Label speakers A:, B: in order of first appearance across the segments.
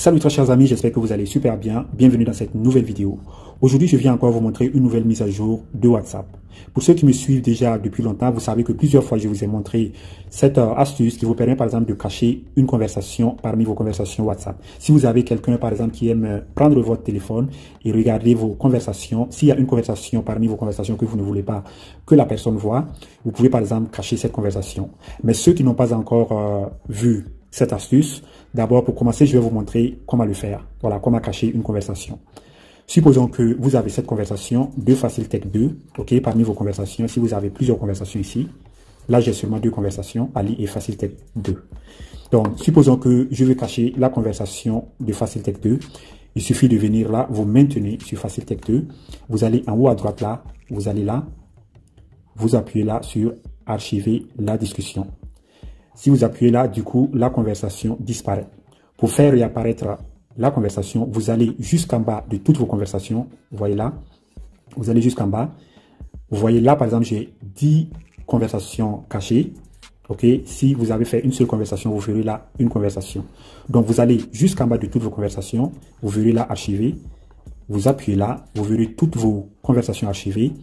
A: Salut très chers amis, j'espère que vous allez super bien. Bienvenue dans cette nouvelle vidéo. Aujourd'hui, je viens encore vous montrer une nouvelle mise à jour de WhatsApp. Pour ceux qui me suivent déjà depuis longtemps, vous savez que plusieurs fois, je vous ai montré cette astuce qui vous permet par exemple de cacher une conversation parmi vos conversations WhatsApp. Si vous avez quelqu'un par exemple qui aime prendre votre téléphone et regarder vos conversations, s'il y a une conversation parmi vos conversations que vous ne voulez pas que la personne voit, vous pouvez par exemple cacher cette conversation. Mais ceux qui n'ont pas encore vu cette astuce, d'abord pour commencer, je vais vous montrer comment le faire. Voilà, comment cacher une conversation. Supposons que vous avez cette conversation de FacilTech 2, ok, parmi vos conversations. Si vous avez plusieurs conversations ici, là j'ai seulement deux conversations, Ali et FacilTech 2. Donc, supposons que je veux cacher la conversation de FacilTech 2. Il suffit de venir là, vous maintenez sur FacilTech 2. Vous allez en haut à droite là, vous allez là, vous appuyez là sur archiver la discussion. Si vous appuyez là, du coup, la conversation disparaît. Pour faire réapparaître la conversation, vous allez jusqu'en bas de toutes vos conversations. Vous voyez là, vous allez jusqu'en bas. Vous voyez là, par exemple, j'ai 10 conversations cachées. Ok, si vous avez fait une seule conversation, vous verrez là une conversation. Donc, vous allez jusqu'en bas de toutes vos conversations. Vous verrez là archiver. Vous appuyez là, vous verrez toutes vos conversations archivées.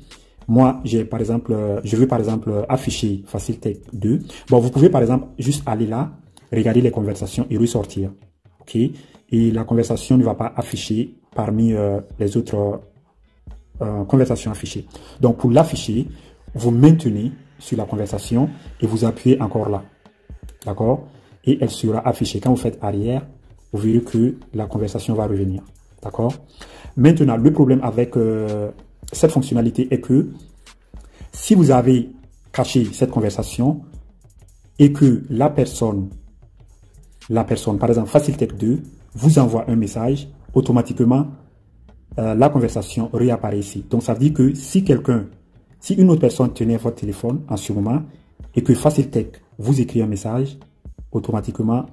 A: Moi, j'ai par exemple, je veux par exemple afficher FacilTech 2. Bon, vous pouvez par exemple juste aller là, regarder les conversations et ressortir. Ok, et la conversation ne va pas afficher parmi les autres conversations affichées. Donc, pour l'afficher, vous maintenez sur la conversation et vous appuyez encore là. D'accord? Et elle sera affichée. Quand vous faites arrière, vous verrez que la conversation va revenir. D'accord? Maintenant, le problème avec cette fonctionnalité est que si vous avez caché cette conversation et que la personne, par exemple FacilTech 2, vous envoie un message, automatiquement, la conversation réapparaît ici. Donc, ça veut dire que si une autre personne tenait votre téléphone en ce moment et que FacilTech vous écrit un message, automatiquement,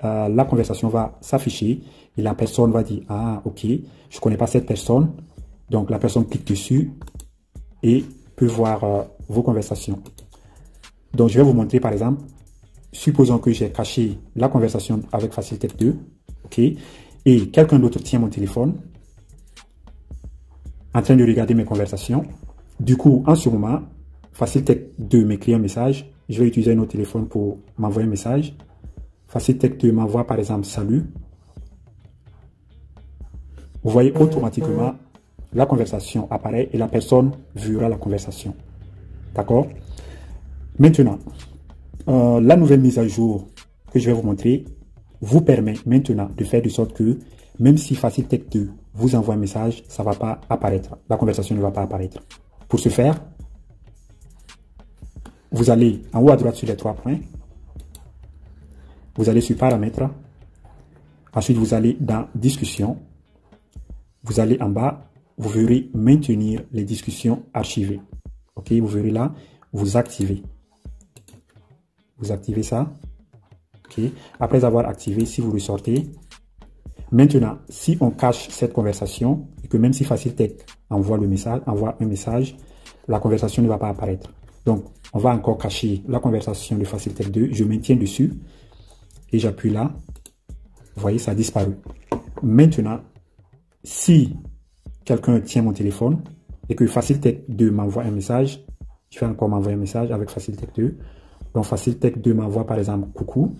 A: la conversation va s'afficher et la personne va dire « Ah, ok, je ne connais pas cette personne ». Donc, la personne clique dessus et peut voir vos conversations. Donc, je vais vous montrer par exemple, supposons que j'ai caché la conversation avec FacilTech 2, ok, et quelqu'un d'autre tient mon téléphone en train de regarder mes conversations. Du coup, en ce moment, FacilTech 2 m'écrit un message. Je vais utiliser un autre téléphone pour m'envoyer un message. FacilTech 2 m'envoie par exemple « Salut ». Vous voyez automatiquement la conversation apparaît et la personne verra la conversation. D'accord? Maintenant, la nouvelle mise à jour que je vais vous montrer vous permet maintenant de faire de sorte que même si FacilTech 2 vous envoie un message, ça ne va pas apparaître. La conversation ne va pas apparaître. Pour ce faire, vous allez en haut à droite sur les trois points. Vous allez sur paramètres. Ensuite, vous allez dans discussion. Vous allez en bas. Vous verrez maintenir les discussions archivées. Ok, vous verrez là, vous activez. Vous activez ça. Ok, après avoir activé, si vous ressortez. Maintenant, si on cache cette conversation, et que même si FacilTech envoie un message, la conversation ne va pas apparaître. Donc, on va encore cacher la conversation de FacilTech 2. Je maintiens dessus et j'appuie là. Vous voyez, ça a disparu. Maintenant, si quelqu'un tient mon téléphone et que FacilTech 2 m'envoie un message, je vais encore m'envoyer un message avec FacilTech 2. Donc, FacilTech 2 m'envoie par exemple « Coucou ».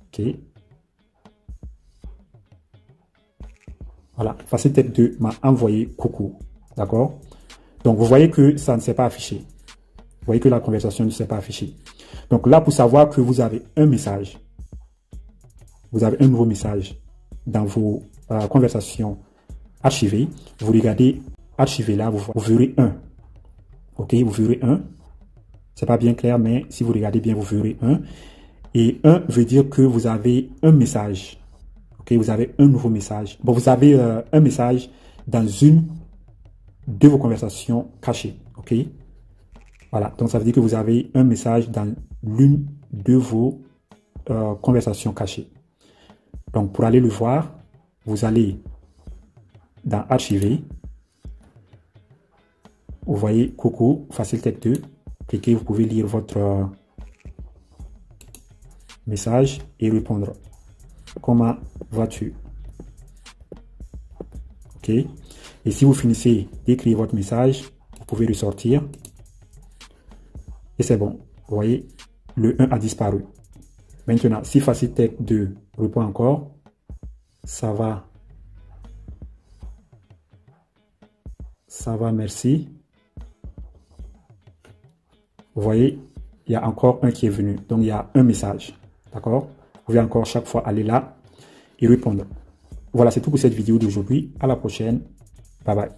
A: OK. Voilà, FacilTech 2 m'a envoyé « Coucou ». D'accord? Donc, vous voyez que ça ne s'est pas affiché. Vous voyez que la conversation ne s'est pas affichée. Donc là, pour savoir que vous avez un message, vous avez un nouveau message dans vos conversations archivées, vous regardez archiver là, vous verrez un. Ok, vous verrez un. C'est pas bien clair, mais si vous regardez bien, vous verrez un. Et un veut dire que vous avez un message. Ok, vous avez un nouveau message. Bon, vous avez un message dans une de vos conversations cachées. Ok, voilà. Donc ça veut dire que vous avez un message dans l'une de vos conversations cachées. Donc pour aller le voir, vous allez dans archiver. Vous voyez Coucou, FacilTech 2. Cliquez, vous pouvez lire votre message et répondre. comment vas-tu? OK. Et si vous finissez d'écrire votre message, vous pouvez le sortir. Et c'est bon. Vous voyez, le 1 a disparu. Maintenant, si Facile Tech 2 répond encore, ça va, merci. Vous voyez, il y a encore un qui est venu. Donc, il y a un message. D'accord? Vous pouvez encore chaque fois aller là et répondre. Voilà, c'est tout pour cette vidéo d'aujourd'hui. À la prochaine. Bye bye.